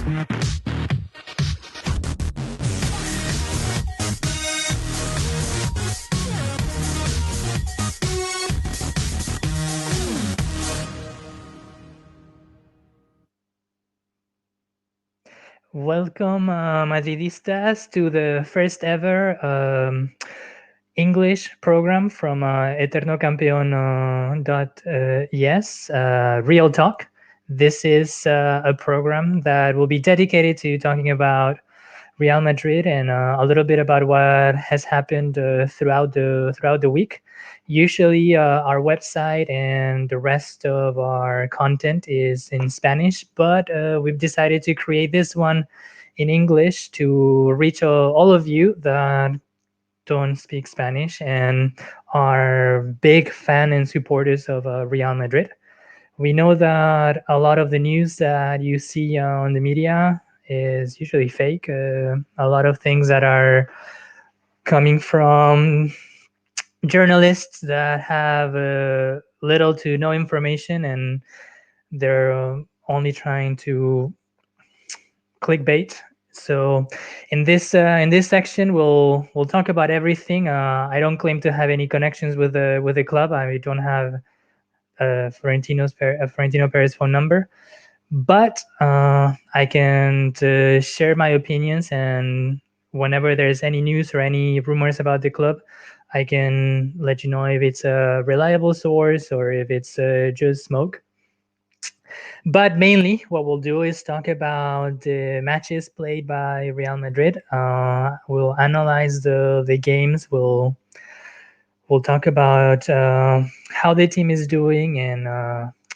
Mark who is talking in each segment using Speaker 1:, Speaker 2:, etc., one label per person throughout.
Speaker 1: Welcome, Madridistas, to the first ever English program from eternocampeon.es, Real Talk. This is a program that will be dedicated to talking about Real Madrid and a little bit about what has happened throughout the week. Usually, our website and the rest of our content is in Spanish, but we've decided to create this one in English to reach all of you that don't speak Spanish and are big fan and supporters of Real Madrid. We know that a lot of the news that you see on the media is usually fake. A lot of things that are coming from journalists that have little to no information, and they're only trying to clickbait. So in this section, we'll talk about everything. I don't claim to have any connections with the club. I don't have Florentino Perez phone number, but I can share my opinions, and whenever there's any news or any rumors about the club, I can let you know if it's a reliable source or if it's just smoke. But mainly, what we'll do is talk about the matches played by Real Madrid. We'll analyze the games. We'll talk about how the team is doing and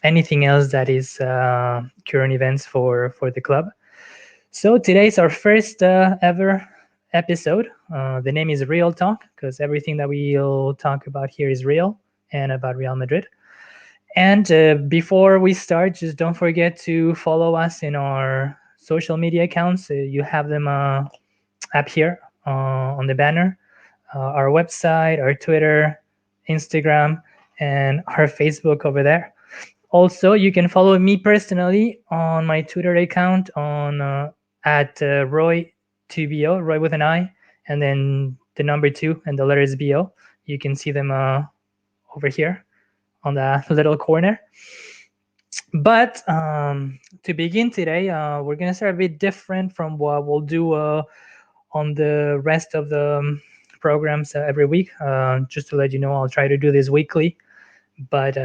Speaker 1: anything else that is current events for the club. So today's our first ever episode. The name is Real Talk because everything that we'll talk about here is real and about Real Madrid. And before we start, just don't forget to follow us in our social media accounts. You have them up here on the banner. Our website, our Twitter, Instagram, and our Facebook over there. Also, you can follow me personally on my Twitter account on at Roy2BO, Roy with an I, and then the number 2 and the letters BO. You can see them over here on the little corner. But to begin today, we're gonna start a bit different from what we'll do on the rest of the programs every week. Just to let you know, I'll try to do this weekly, but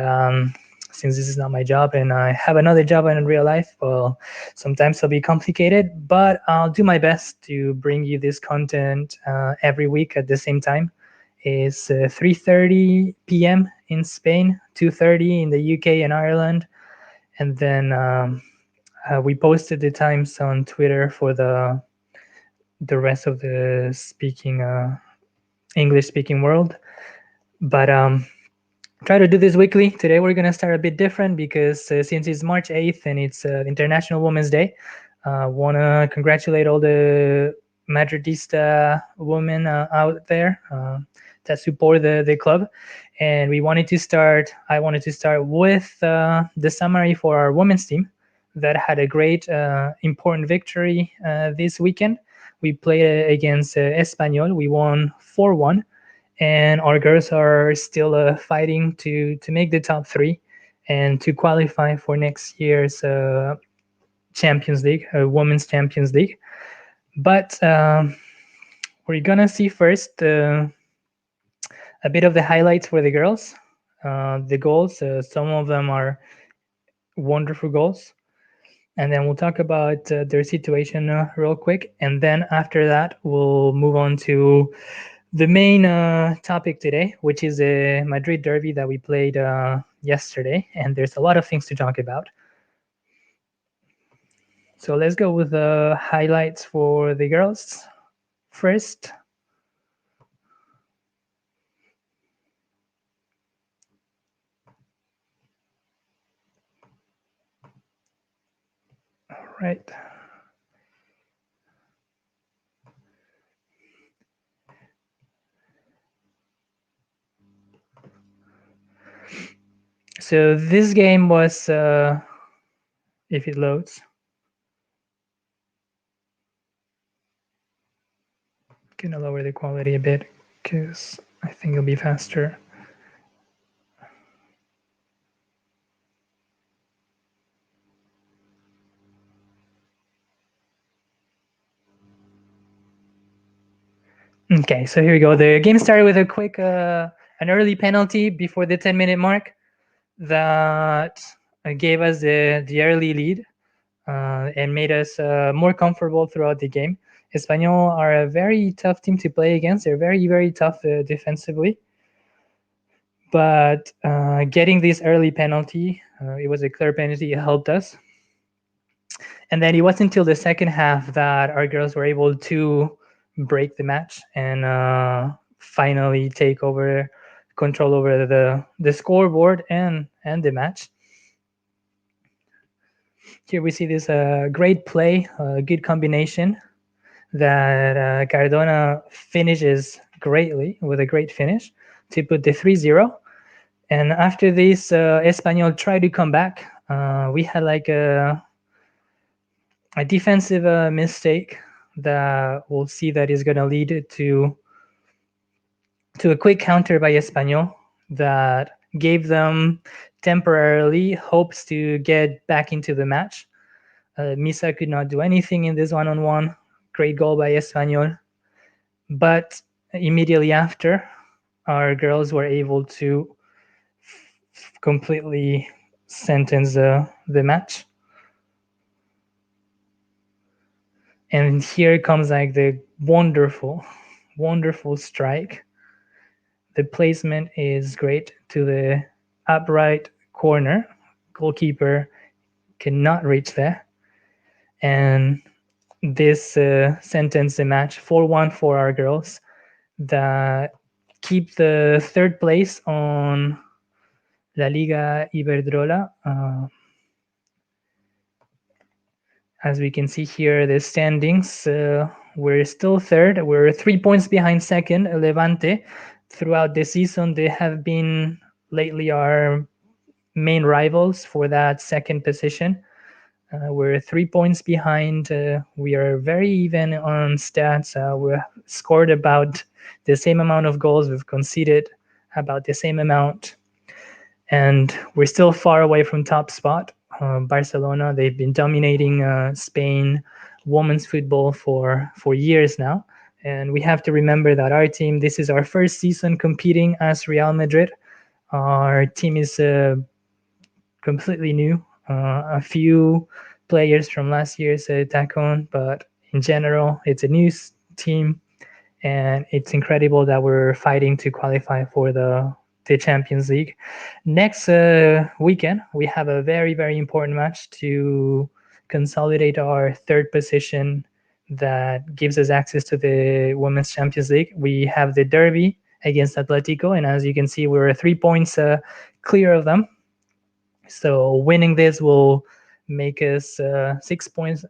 Speaker 1: since this is not my job and I have another job in real life, well, sometimes it'll be complicated, but I'll do my best to bring you this content every week at the same time. It's 3:30 p.m. in Spain, 2:30 in the UK and Ireland, and then we posted the times on Twitter for the rest of the speaking English speaking world. But try to do this weekly. Today we're gonna start a bit different because since it's March 8th and it's International Women's Day, wanna congratulate all the Madridista women out there that support the club. And I wanted to start with the summary for our women's team that had a great important victory this weekend. We played against Espanyol. We won 4-1, and our girls are still fighting to make the top 3 and to qualify for next year's Champions League, Women's Champions League. But we're gonna see first a bit of the highlights for the girls. The goals, some of them are wonderful goals, and then we'll talk about their situation real quick, and then after that we'll move on to the main topic today, which is the Madrid derby that we played yesterday, and there's a lot of things to talk about. So let's go with the highlights for the girls first. All right. So this game was, if it loads. Gonna lower the quality a bit because I think it'll be faster. Okay, so here we go. The game started with a quick, an early penalty before the 10-minute mark that gave us the early lead and made us more comfortable throughout the game. Espanyol are a very tough team to play against. They're very, very tough defensively. But getting this early penalty, it was a clear penalty, it helped us. And then it wasn't until the second half that our girls were able to break the match and finally take over control over the scoreboard and the match. Here we see this great play, good combination that Cardona finishes greatly with a great finish to put the 3-0. And after this, Espanyol tried to come back. We had like a defensive mistake that we'll see that is going to lead to a quick counter by Espanyol that gave them temporarily hopes to get back into the match. Misa could not do anything in this one-on-one. Great goal by Espanyol. But immediately after, our girls were able to completely sentence the match. And here comes like the wonderful, wonderful strike. The placement is great to the upright corner. Goalkeeper cannot reach there. And this sentenced the match 4-1 for our girls that keep the third place on La Liga Iberdrola. As we can see here, the standings, we're still third. We're 3 points behind second, Levante. Throughout the season, they have been lately our main rivals for that second position. We're 3 points behind. We are very even on stats. We've scored about the same amount of goals. We've conceded about the same amount. And we're still far away from top spot. Barcelona, they've been dominating Spain women's football for years now. And we have to remember that our team, this is our first season competing as Real Madrid. Our team is completely new. A few players from last year's Tacon, but in general, it's a new team. And it's incredible that we're fighting to qualify for the Champions League. Next weekend, we have a very, very important match to consolidate our third position that gives us access to the Women's Champions League. We have the derby against Atletico, and as you can see, we're 3 points clear of them. So winning this will make us 6 points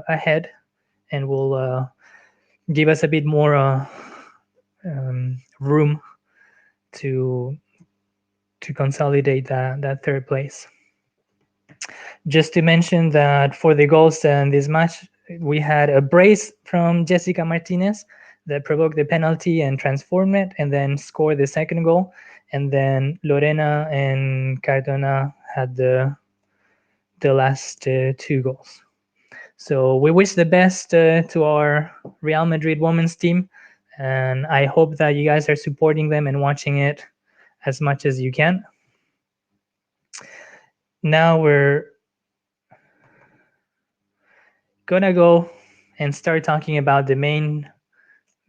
Speaker 1: ahead and will give us a bit more room to consolidate that third place. Just to mention that for the goals in this match, we had a brace from Jessica Martinez that provoked the penalty and transformed it, and then scored the second goal. And then Lorena and Cardona had the last two goals. So we wish the best to our Real Madrid women's team, and I hope that you guys are supporting them and watching it as much as you can. Now we're gonna go and start talking about the main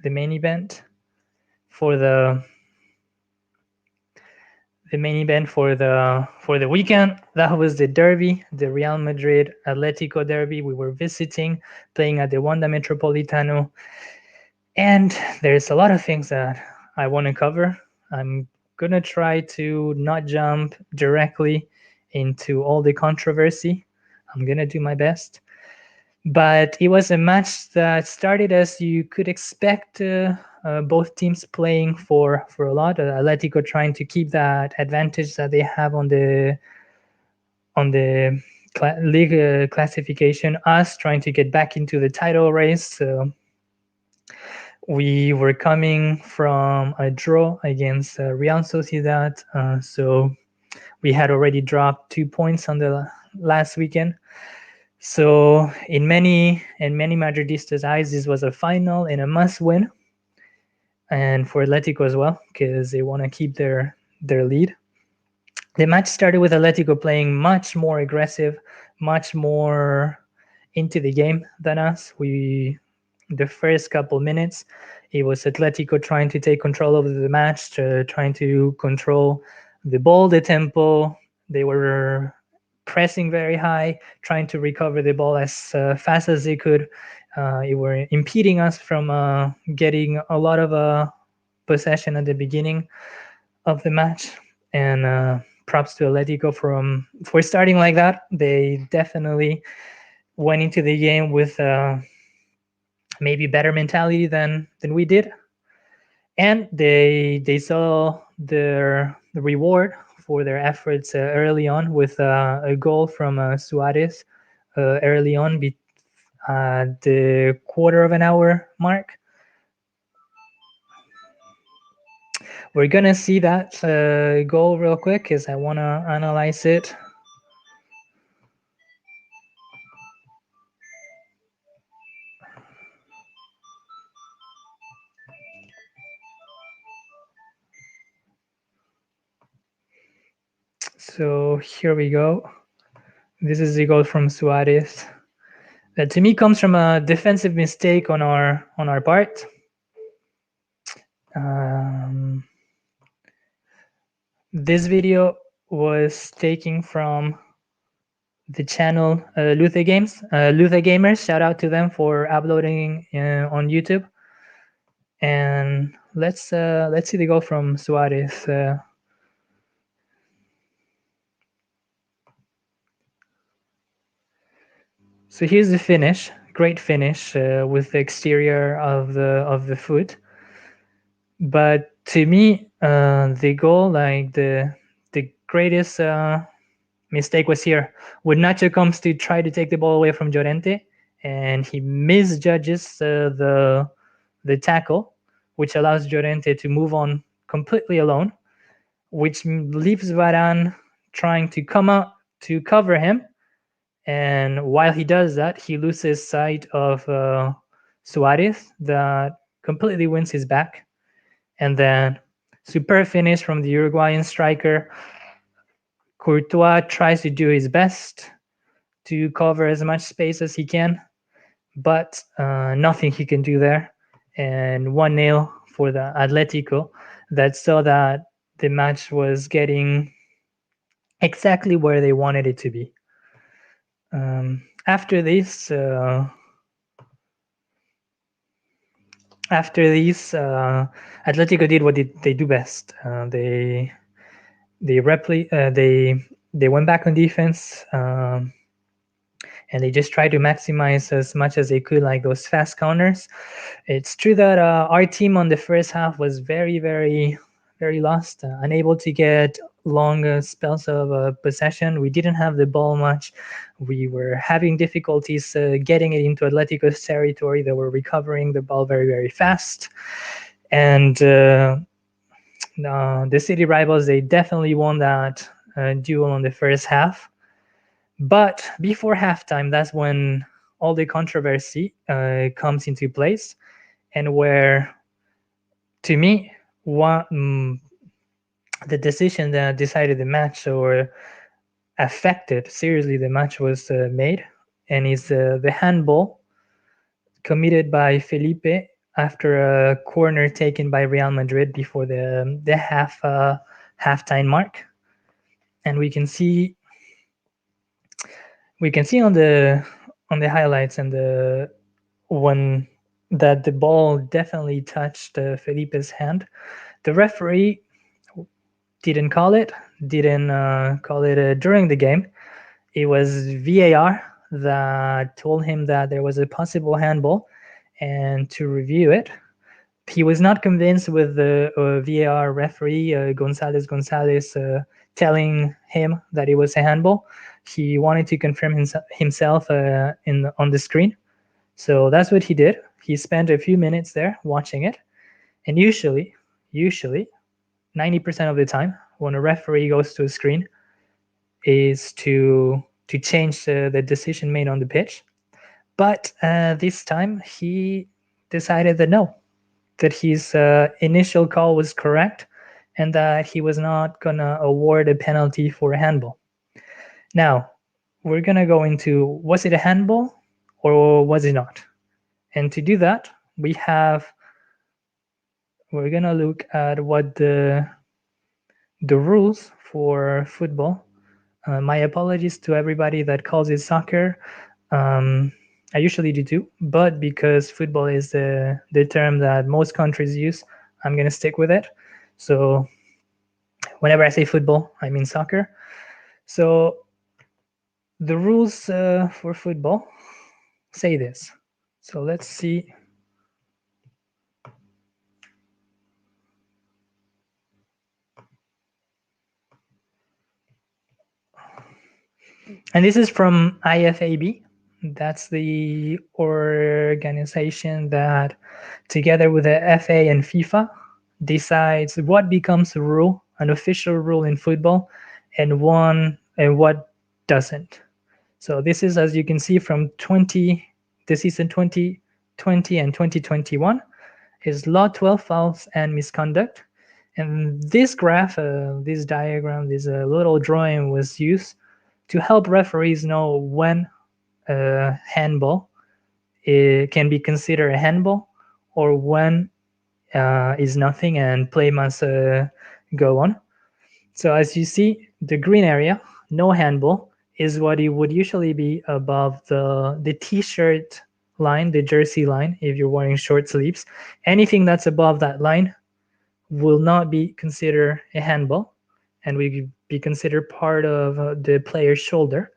Speaker 1: event for the weekend. That was the derby, the Real Madrid Atletico derby. We were visiting, playing at the Wanda Metropolitano, and there's a lot of things that I want to cover. I'm gonna try to not jump directly into all the controversy. I'm gonna do my best. But it was a match that started as you could expect, both teams playing for a lot. Atletico trying to keep that advantage that they have on the league classification. Us trying to get back into the title race. We were coming from a draw against Real Sociedad, so we had already dropped 2 points on the last weekend. So in many Madridistas' eyes, this was a final and a must-win, and for Atletico as well, because they want to keep their lead. The match started with Atletico playing much more aggressive, much more into the game than us. The first couple minutes, it was Atletico trying to take control of the match, trying to control the ball, the tempo. They were pressing very high, trying to recover the ball as fast as they could. It were impeding us from getting a lot of possession at the beginning of the match. And props to Atletico for starting like that. They definitely went into the game with maybe better mentality than we did, and they saw the reward for their efforts early on with a goal from Suarez early on at the quarter of an hour mark. We're gonna see that goal real quick because I want to analyze it. So here we go. This is the goal from Suarez. That to me comes from a defensive mistake on our part. Um, this video was taken from the channel Luther Games. Luther Gamers, shout out to them for uploading on YouTube. And let's see the goal from Suarez. So here's the finish. Great finish with the exterior of the foot. But to me, the goal, like the greatest mistake was here when Nacho comes to try to take the ball away from Llorente, and he misjudges the tackle, which allows Llorente to move on completely alone, which leaves Varane trying to come out to cover him. And while he does that, he loses sight of Suarez that completely wins his back. And then superb finish from the Uruguayan striker. Courtois tries to do his best to cover as much space as he can, but nothing he can do there. And 1-0 for the Atletico that saw that the match was getting exactly where they wanted it to be. After this, Atletico did what they do best. They went back on defense. And they just tried to maximize as much as they could, like those fast counters. It's true that our team on the first half was very, very, very lost, unable to get long spells of possession. We didn't have the ball much. We were having difficulties getting it into Atletico's territory. They were recovering the ball very, very fast. And the city rivals, they definitely won that duel on the first half. But before halftime, that's when all the controversy comes into place, and where, to me, the decision that decided the match or affected seriously the match was made, and is the handball committed by Felipe after a corner taken by Real Madrid before the halftime mark. And we can see on the highlights and the one that the ball definitely touched Felipe's hand. The referee didn't call it, didn't call it during the game. It was VAR that told him that there was a possible handball, and to review it, he was not convinced with the VAR referee Gonzalez telling him that it was a handball. He wanted to confirm himself on the screen, So that's what he did. He spent a few minutes there watching it. And usually 90% of the time when a referee goes to a screen is to change the decision made on the pitch. But this time he decided that no, that his initial call was correct and that he was not going to award a penalty for a handball. Now, we're going to go into, was it a handball or was it not? And to do that, we're going to look at what the rules for football. My apologies to everybody that calls it soccer. Um, I usually do too, but because football is the term that most countries use, I'm going to stick with it. So whenever I say football, I mean soccer. So the rules for football say this. So let's see. And this is from IFAB. That's the organization that, together with the FA and FIFA, decides what becomes a rule, an official rule in football, and what doesn't. So this is, as you can see, from the season 2020 and 2021, is law 12 fouls and misconduct. And this graph, this diagram, this little drawing was used to help referees know when a handball can be considered a handball or when is nothing and play must go on. So as you see, the green area, no handball, is what it would usually be above the t-shirt line, the jersey line, if you're wearing short sleeves. Anything that's above that line will not be considered a handball and will be considered part of the player's shoulder.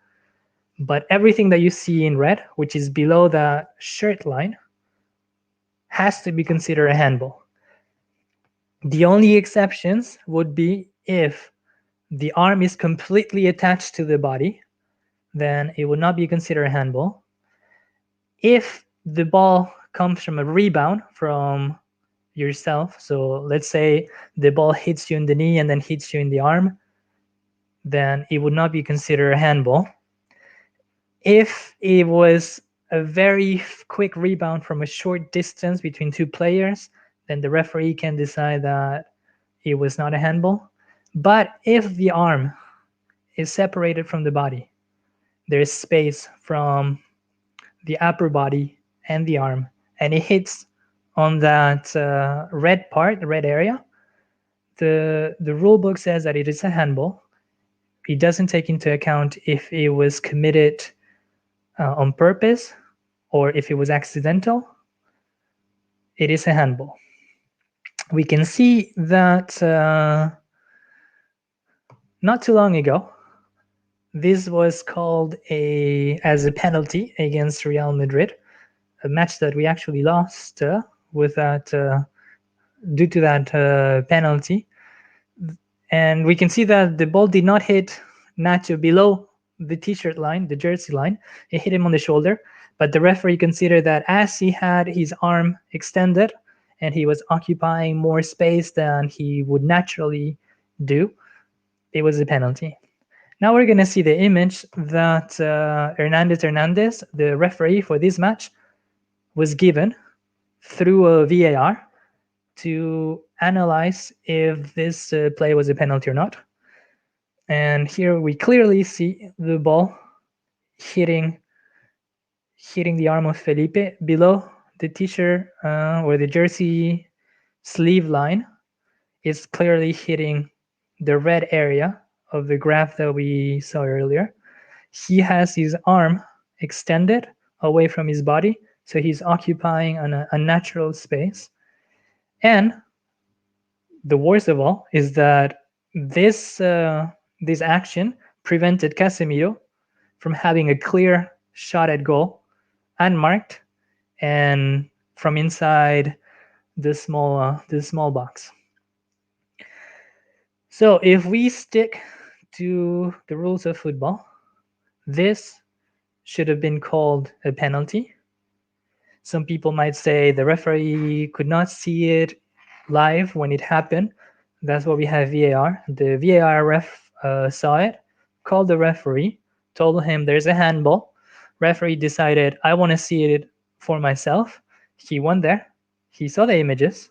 Speaker 1: But everything that you see in red, which is below the shirt line, has to be considered a handball. The only exceptions would be if the arm is completely attached to the body, then it would not be considered a handball. If the ball comes from a rebound from yourself, so let's say the ball hits you in the knee and then hits you in the arm, then it would not be considered a handball. If it was a very quick rebound from a short distance between two players, then the referee can decide that it was not a handball. But if the arm is separated from the body, there is space from the upper body and the arm, and it hits on that red part, the red area, the rule book says that it is a handball. It doesn't take into account if it was committed on purpose or if it was accidental. It is a handball. We can see that not too long ago, this was called as a penalty against Real Madrid, a match that we actually lost with that due to that penalty. And we can see that the ball did not hit Nacho below the t-shirt line, the jersey line. It hit him on the shoulder, but the referee considered that as he had his arm extended and he was occupying more space than he would naturally do, it was a penalty. Now we're going to see the image that Hernandez, the referee for this match, was given through a VAR to analyze if this play was a penalty or not. And here we clearly see the ball hitting the arm of Felipe below the t-shirt or the jersey sleeve line. It's clearly hitting the red area of the graph that we saw earlier. He has his arm extended away from his body, so he's occupying an unnatural space. And the worst of all is that this action prevented Casemiro from having a clear shot at goal, unmarked, and from inside the small box. So if we stick to the rules of football, this should have been called a penalty. Some people might say the referee could not see it live when it happened. That's why we have VAR. The VAR ref saw it, called the referee, told him there's a handball. Referee decided, I want to see it for myself. He went there, he saw the images,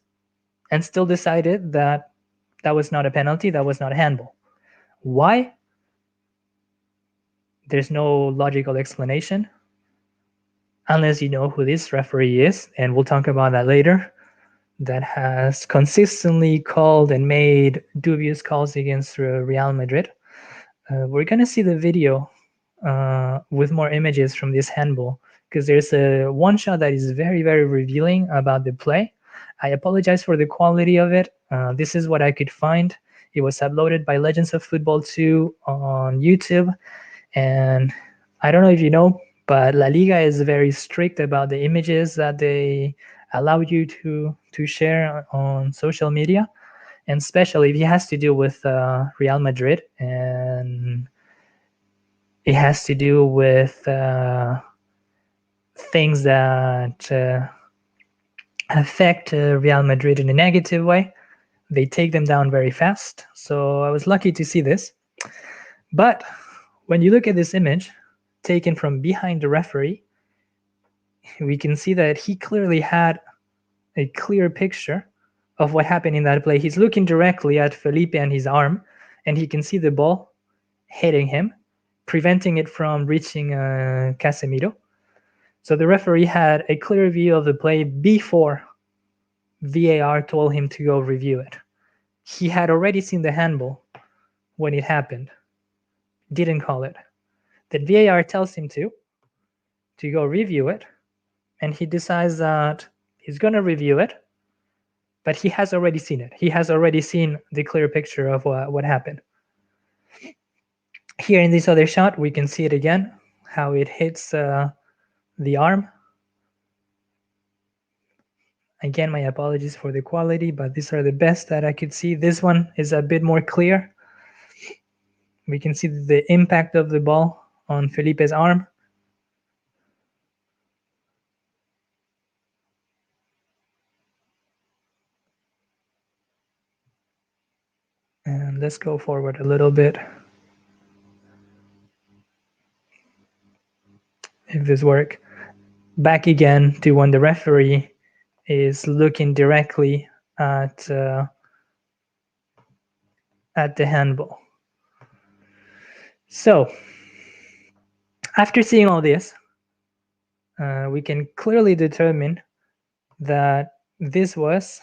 Speaker 1: and still decided that that was not a penalty, that was not a handball. Why? There's no logical explanation unless you know who this referee is, and we'll talk about that later, that has consistently called and made dubious calls against Real Madrid. We're gonna see the video with more images from this handball, because there's a one shot that is very, very revealing about the play. I apologize for the quality of it. This is what I could find. It was uploaded by Legends of Football 2 on YouTube, and I don't know if you know, but La Liga is very strict about the images that they allow you to share on social media, and especially if it has to do with Real Madrid, and it has to do with things that affect Real Madrid in a negative way. They take them down very fast. So I was lucky to see this. But when you look at this image taken from behind the referee, we can see that he clearly had a clear picture of what happened in that play. He's looking directly at Felipe and his arm, and he can see the ball hitting him, preventing it from reaching Casemiro. So the referee had a clear view of the play before VAR told him to go review it. He had already seen the handball when it happened, didn't call it. Then VAR tells him to go review it, and he decides that he's going to review it, but he has already seen it. He has already seen the clear picture of what happened. Here in this other shot, we can see it again, how it hits the arm. Again, my apologies for the quality, but these are the best that I could see. This one is a bit more clear. We can see the impact of the ball on Felipe's arm. And let's go forward a little bit. If this works. Back again to when the referee is looking directly at the handball. So after seeing all this, we can clearly determine that this was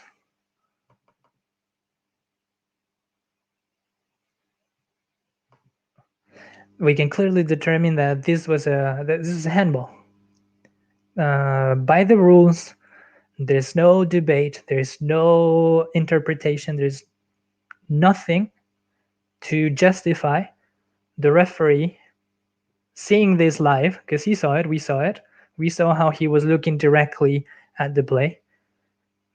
Speaker 1: a handball. By the rules, there's no debate, there's no interpretation, there's nothing to justify the referee seeing this live, because he saw it, we saw how he was looking directly at the play.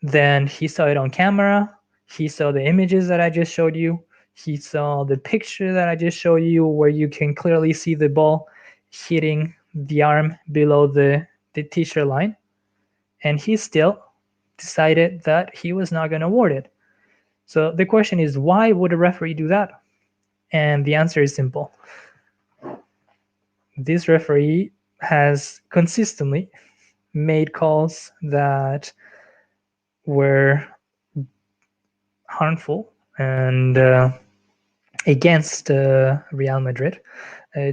Speaker 1: Then he saw it on camera, he saw the images that I just showed you, he saw the picture that I just showed you, where you can clearly see the ball hitting the arm below the t-shirt line, and he still decided that he was not going to award it. So the question is, why would a referee do that? And the answer is simple. This referee has consistently made calls that were harmful and against Real Madrid.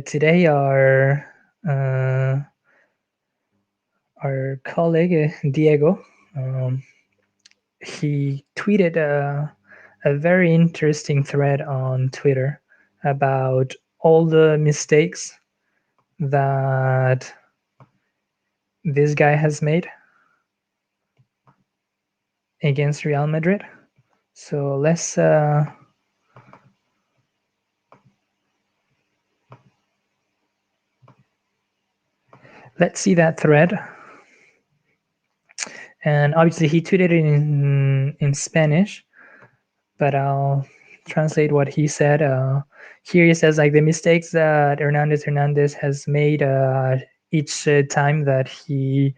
Speaker 1: Today, our colleague Diego, he tweeted a very interesting thread on Twitter about all the mistakes that this guy has made against Real Madrid. So let's see that thread. And obviously he tweeted it in Spanish, but I'll translate what he said. Here he says, like, the mistakes that Hernandez has made each time that he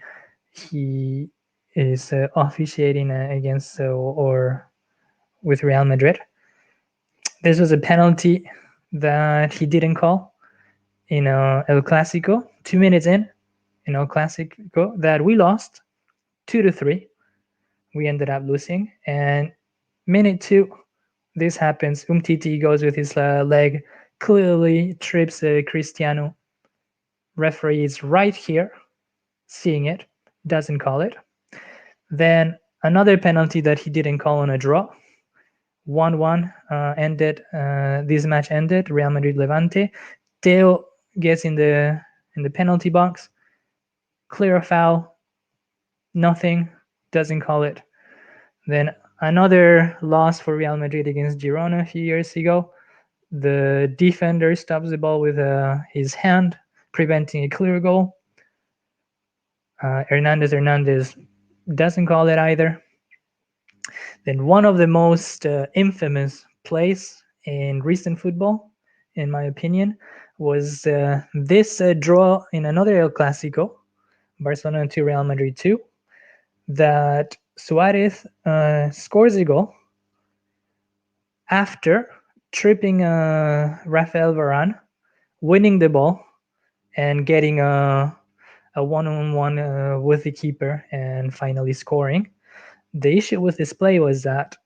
Speaker 1: he is officiating against or with Real Madrid. This was a penalty that he didn't call in El Clasico. 2 minutes in El Clasico that we lost 2-3. We ended up losing, and minute two, this happens. Umtiti goes with his leg, clearly trips Cristiano. Referee is right here, seeing it, doesn't call it. Then another penalty that he didn't call on a draw. 1-1 ended. This match ended. Real Madrid Levante. Teo gets in the penalty box. Clear a foul. Nothing. Doesn't call it. Then another loss for Real Madrid against Girona a few years ago. The defender stops the ball with his hand, preventing a clear goal. Hernandez doesn't call it either. Then one of the most infamous plays in recent football, in my opinion, was this draw in another El Clasico, Barcelona 2, Real Madrid 2, that Suarez scores a goal after tripping Rafael Varane, winning the ball, and getting a one-on-one with the keeper, and finally scoring. The issue with this play was that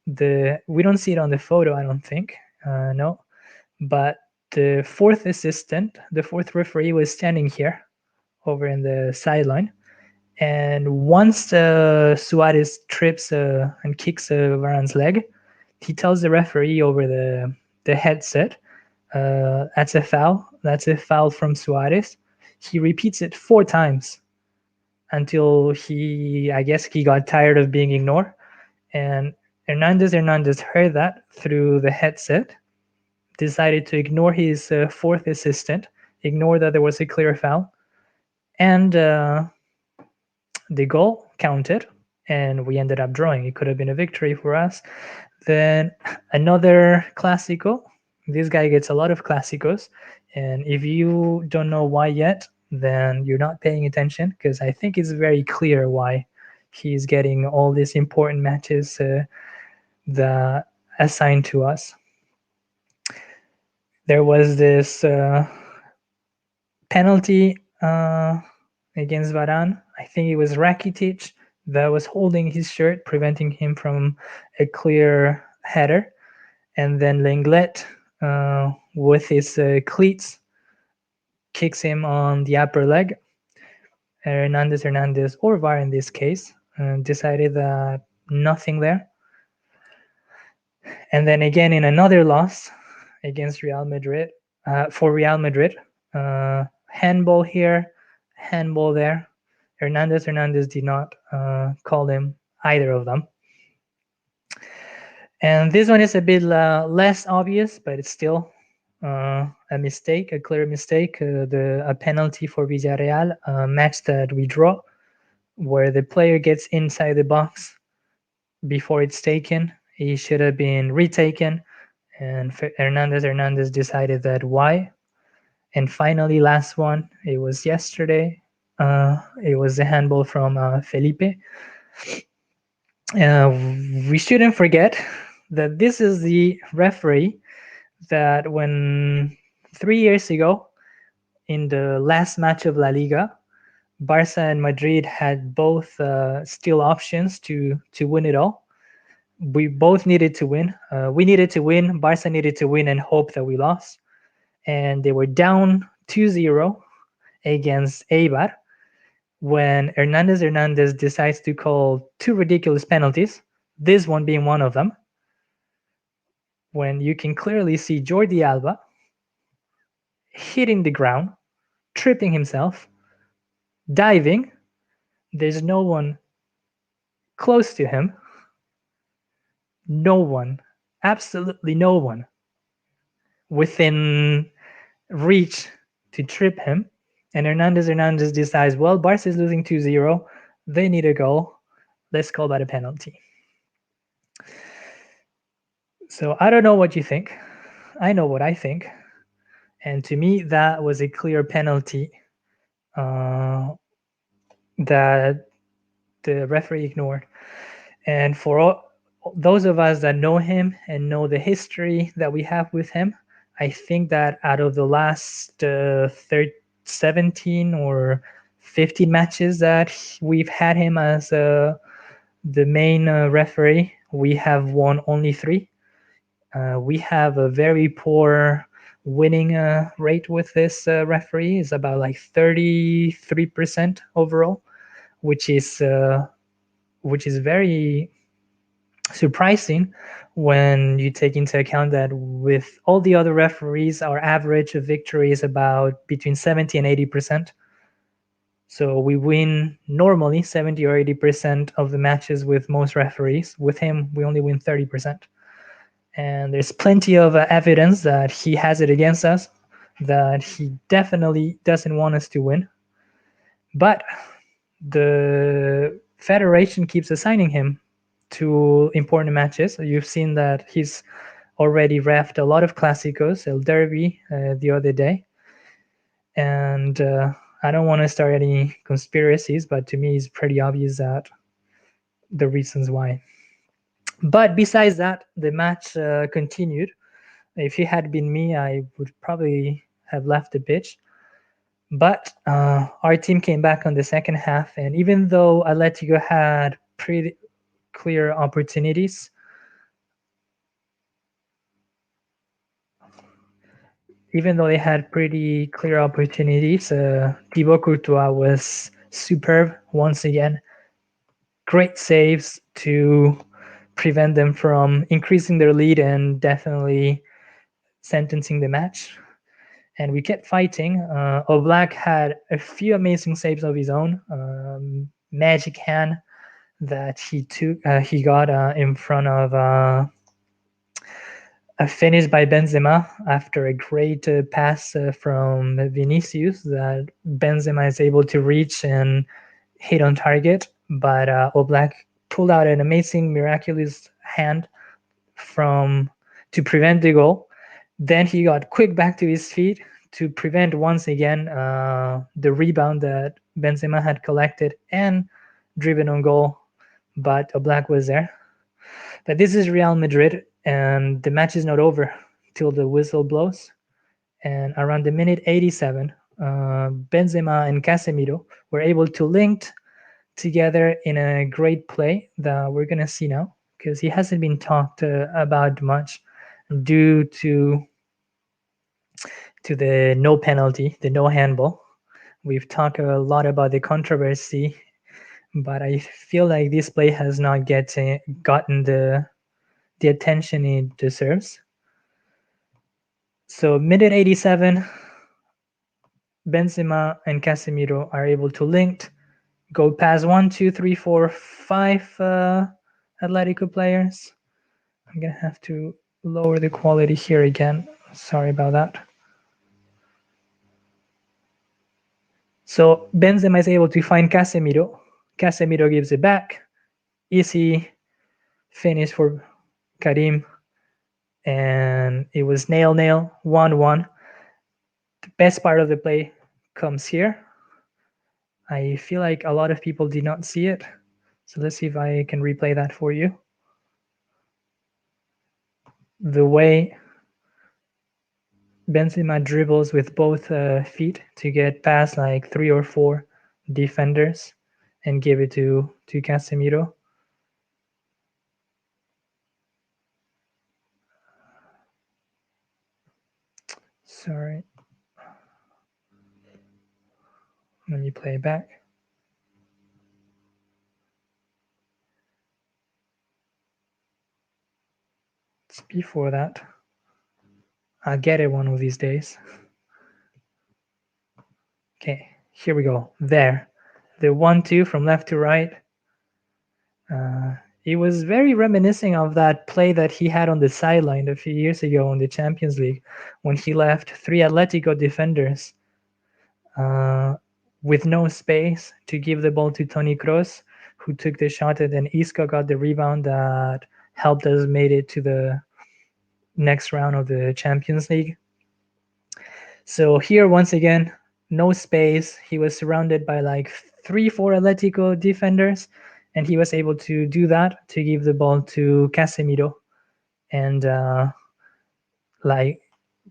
Speaker 1: we don't see it on the photo, I don't think, no, but the fourth assistant, the fourth referee, was standing here over in the sideline, and once Suarez trips and kicks Varane's leg, he tells the referee over the headset, that's a foul. That's a foul from Suarez. He repeats it 4 times until I guess he got tired of being ignored. And Hernandez heard that through the headset, decided to ignore his fourth assistant, ignore that there was a clear foul, and the goal counted, and we ended up drawing. It could have been a victory for us. Then another Clásico. This guy gets a lot of Clásicos, and if you don't know why yet, then you're not paying attention, because I think it's very clear why he's getting all these important matches that assigned to us. There was this penalty against Varane. I think it was Rakitic that was holding his shirt, preventing him from a clear header. And then Lenglet, with his cleats, kicks him on the upper leg. Hernandez, or VAR in this case, decided that nothing there. And then again in another loss against Real Madrid, for Real Madrid, handball here, handball there. Hernandez did not call him either of them. And this one is a bit less obvious, but it's still a mistake, a clear mistake. A penalty for Villarreal, a match that we draw, where the player gets inside the box before it's taken. He should have been retaken, and Hernandez decided that why. And finally, last one, it was yesterday. It was a handball from Felipe. We shouldn't forget that this is the referee that when 3 years ago, in the last match of La Liga, Barca and Madrid had both still options to win it all. We both needed to win. We needed to win. Barca needed to win and hope that we lost. And they were down 2-0 against Eibar when Hernandez decides to call two ridiculous penalties, this one being one of them, when you can clearly see Jordi Alba hitting the ground, tripping himself, diving. There's no one close to him. No one, absolutely no one within reach to trip him. And Hernandez decides, well, Barca is losing 2-0. They need a goal. Let's call that a penalty. So I don't know what you think. I know what I think. And to me, that was a clear penalty that the referee ignored. And for all, those of us that know him and know the history that we have with him, I think that out of the last 17 or 15 matches that we've had him as the main referee, we have won only 3. We have a very poor winning rate with this referee. It's about like 33% overall, which is very surprising when you take into account that with all the other referees, our average of victory is about between 70 and 80%. So we win normally 70 or 80% of the matches with most referees. With him, we only win 30%. And there's plenty of evidence that he has it against us, that he definitely doesn't want us to win. But the federation keeps assigning him to important matches. You've seen that he's already refed a lot of Clásicos, El Derby, the other day. And I don't want to start any conspiracies, but to me, it's pretty obvious that the reasons why. But besides that, the match continued. If it had been me, I would probably have left the pitch. But our team came back on the second half, and even though Atletico had pretty clear opportunities, Thibaut Courtois was superb once again. Great saves to prevent them from increasing their lead and definitely sentencing the match. And we kept fighting. Oblak had a few amazing saves of his own. Magic hand that he got in front of a finish by Benzema after a great pass from Vinicius that Benzema is able to reach and hit on target. But Oblak pulled out an amazing, miraculous hand to prevent the goal. Then he got quick back to his feet to prevent once again the rebound that Benzema had collected and driven on goal, but Oblak was there. But this is Real Madrid, and the match is not over till the whistle blows. And around the minute 87, Benzema and Casemiro were able to link together in a great play that we're gonna see now, because he hasn't been talked about much due to the no penalty, the no handball. We've talked a lot about the controversy, but I feel like this play has not gotten the attention it deserves. So minute 87, Benzema and Casemiro are able to link, go past 1, 2, 3, 4, 5 Atletico players. I'm gonna have to lower the quality here again. Sorry about that. So Benzema is able to find Casemiro. Casemiro gives it back. Easy finish for Karim. And it was 0-0, 1-1. The best part of the play comes here. I feel like a lot of people did not see it. So let's see if I can replay that for you. The way Benzema dribbles with both feet to get past like 3 or 4 defenders and give it to Casemiro. Sorry. Let me play it back. It's before that. I'll get it one of these days. Okay, here we go. There. The 1-2 from left to right. It was very reminiscent of that play that he had on the sideline a few years ago in the Champions League when he left 3 Atletico defenders with no space to give the ball to Toni Kroos, who took the shot, and then Isco got the rebound that helped us made it to the next round of the Champions League. So here, once again, no space. He was surrounded by like 3-4 Atletico defenders, and he was able to do that to give the ball to Casemiro, and like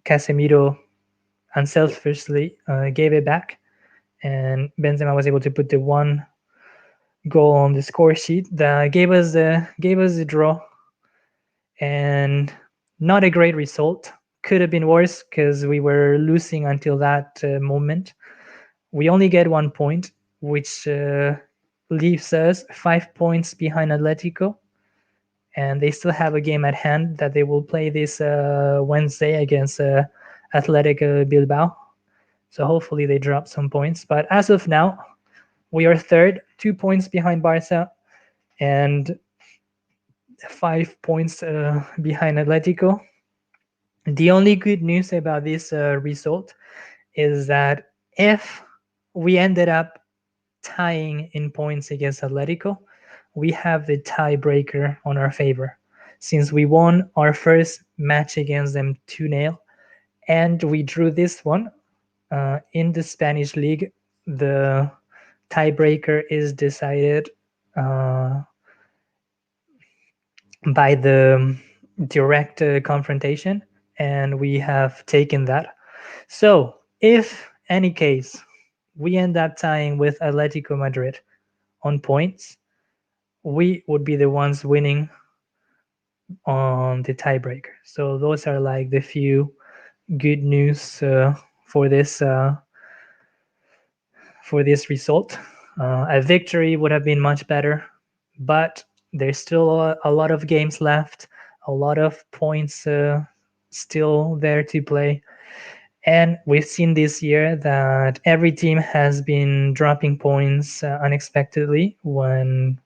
Speaker 1: Casemiro unselfishly gave it back, and Benzema was able to put the one goal on the score sheet that gave us a draw, and not a great result. Could have been worse because we were losing until that moment. We only get 1 point, which leaves us 5 points behind Atletico, and they still have a game at hand that they will play this Wednesday against Athletic Bilbao. So hopefully they drop some points. But as of now, we are third, 2 points behind Barca, and 5 points behind Atletico. The only good news about this result is that if we ended up tying in points against Atletico, we have the tiebreaker on our favor, since we won our first match against them 2-0, and we drew this one in the Spanish league. The tiebreaker is decided by the direct confrontation, and we have taken that. So, if any case we end up tying with Atletico Madrid on points, we would be the ones winning on the tiebreaker. So those are like the few good news for this for this result. A victory would have been much better, but there's still a lot of games left, a lot of points still there to play. And we've seen this year that every team has been dropping points unexpectedly when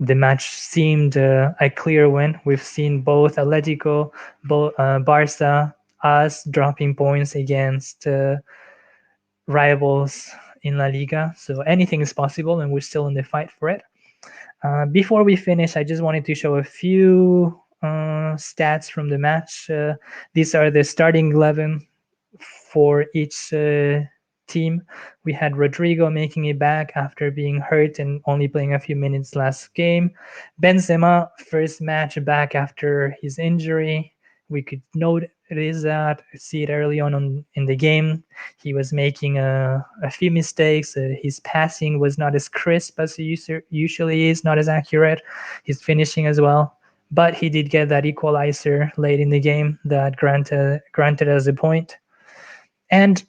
Speaker 1: the match seemed a clear win. We've seen both Atletico, Barca, us dropping points against rivals in La Liga. So anything is possible, and we're still in the fight for it. Before we finish, I just wanted to show a few stats from the match. These are the starting 11 for each team. We had Rodrigo making it back after being hurt and only playing a few minutes last game. Benzema, first match back after his injury. We could notice that, see it early on in the game. He was making a few mistakes. His passing was not as crisp as he usually is, not as accurate. His finishing as well. But he did get that equalizer late in the game that granted us a point. And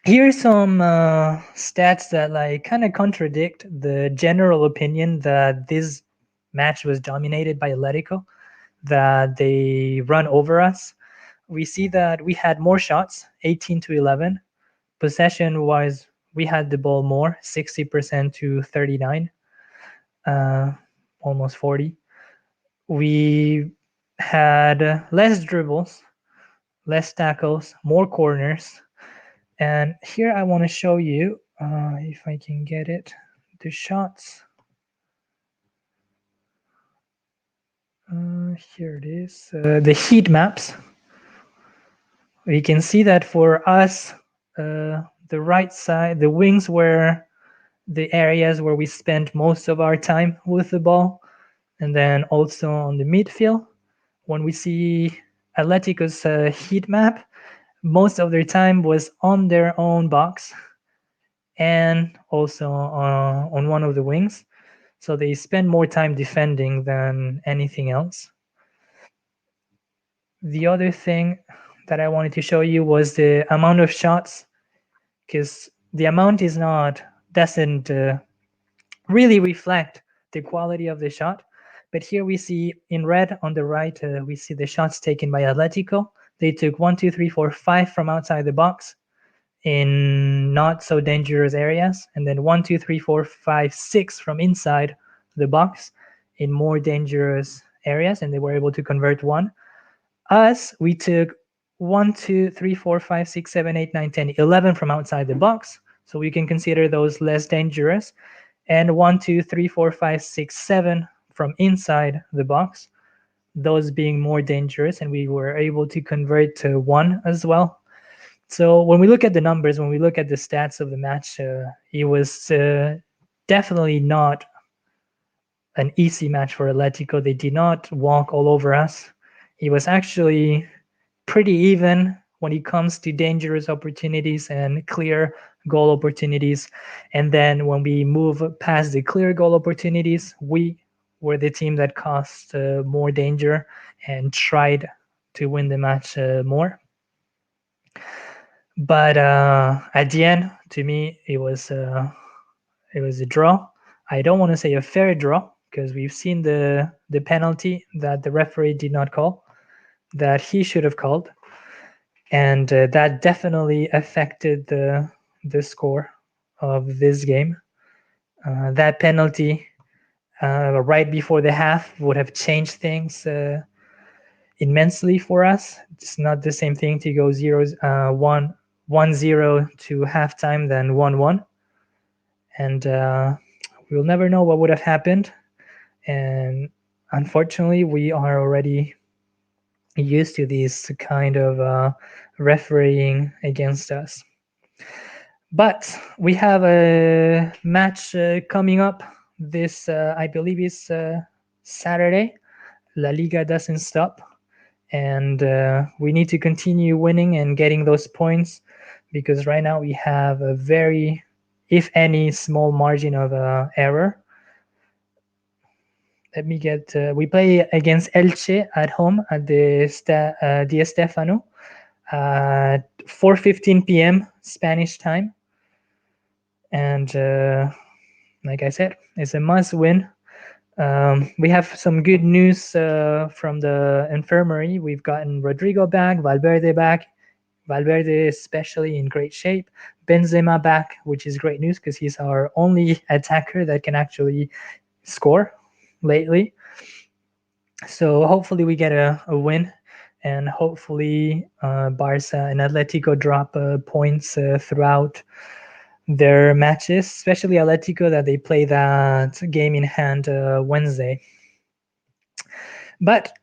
Speaker 1: here's some stats that like kind of contradict the general opinion that this match was dominated by Atletico, that they run over us. We see that we had more shots, 18 to 11. Possession wise, we had the ball more, 60% to 39, uh, almost 40. We had less dribbles, less tackles, more corners. And here I want to show you, if I can get it, the shots. Here it is, the heat maps. We can see that for us, the right side, the wings were the areas where we spent most of our time with the ball. And then also on the midfield, when we see Atletico's heat map, most of their time was on their own box and also on one of the wings. So they spend more time defending than anything else. The other thing that I wanted to show you was the amount of shots, because the amount doesn't really reflect the quality of the shot. But here we see in red on the right, we see the shots taken by Atletico. They took 1, 2, 3, 4, 5 from outside the box in not so dangerous areas, and then 1, 2, 3, 4, 5, 6 from inside the box in more dangerous areas, and they were able to convert one. Us, we took 1, 2, 3, 4, 5, 6, 7, 8, 9, 10, 11 from outside the box, so we can consider those less dangerous, and 1, 2, 3, 4, 5, 6, 7 from inside the box, those being more dangerous, and we were able to convert to one as well. So when we look at the numbers, when we look at the stats of the match, it was definitely not an easy match for Atletico. They did not walk all over us. It was actually pretty even when it comes to dangerous opportunities and clear goal opportunities. And then when we move past the clear goal opportunities, we were the team that caused more danger and tried to win the match more. But at the end, to me, it was a draw. I don't want to say a fair draw because we've seen the penalty that the referee did not call, that he should have called, and that definitely affected the score of this game. That penalty right before the half would have changed things immensely for us. It's not the same thing to go 1-0 to halftime than 1-1, and we'll never know what would have happened. And unfortunately, we are already used to this kind of refereeing against us. But we have a match coming up this, I believe, is Saturday. La Liga doesn't stop, and we need to continue winning and getting those points because right now we have a very, if any, small margin of error. Let me get. We play against Elche at home at the Di Stefano at 4:15 p.m. Spanish time, and like I said, it's a must win. We have some good news from the infirmary. We've gotten Rodrigo back, Valverde back. Valverde especially in great shape. Benzema back, which is great news because he's our only attacker that can actually score lately. So hopefully we get a win, and hopefully Barca and Atletico drop points throughout their matches, especially Atletico that they play that game in hand Wednesday. But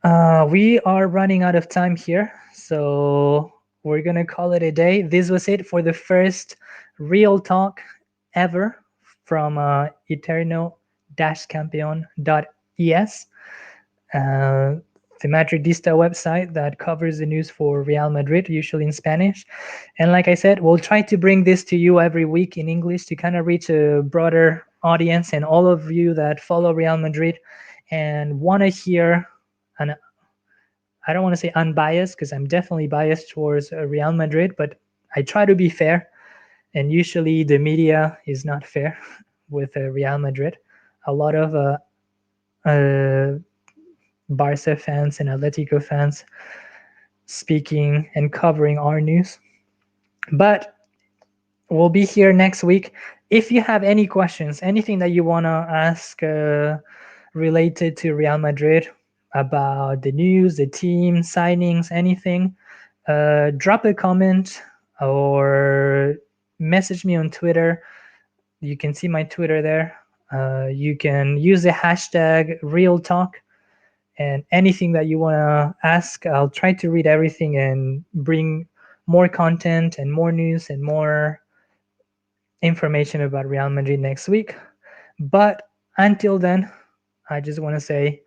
Speaker 1: we are running out of time here, so we're gonna call it a day. This was it for the first real talk ever from eterno-campeon.es, the Madridista website that covers the news for Real Madrid, usually in Spanish. And like I said, we'll try to bring this to you every week in English to kind of reach a broader audience and all of you that follow Real Madrid and want to hear, and I don't want to say unbiased because I'm definitely biased towards Real Madrid, but I try to be fair. And usually the media is not fair with Real Madrid. A lot of Barca fans and Atletico fans speaking and covering our news. But we'll be here next week. If you have any questions, anything that you want to ask related to Real Madrid about the news, the team, signings, anything, drop a comment or message me on Twitter. You can see my Twitter there. You can use the hashtag RealTalk, and anything that you want to ask, I'll try to read everything and bring more content and more news and more information about Real Madrid next week. But until then, I just want to say,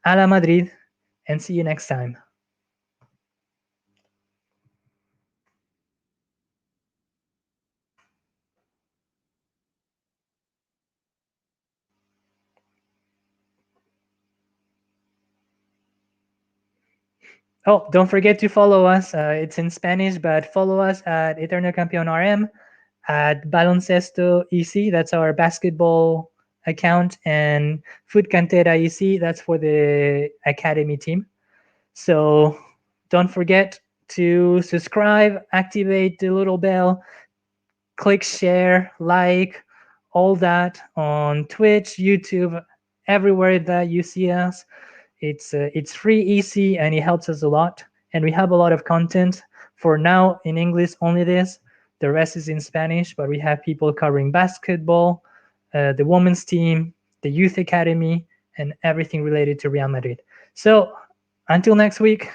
Speaker 1: a la Madrid, and see you next time. Oh, don't forget to follow us. It's in Spanish, but follow us at Eterno Campeón RM, at Baloncesto EC, that's our basketball account, and Food Cantera EC, that's for the academy team. So don't forget to subscribe, activate the little bell, click share, like, all that on Twitch, YouTube, everywhere that you see us. It's free, easy, and it helps us a lot. And we have a lot of content for now in English, only this. The rest is in Spanish, but we have people covering basketball, the women's team, the youth academy, and everything related to Real Madrid. So until next week,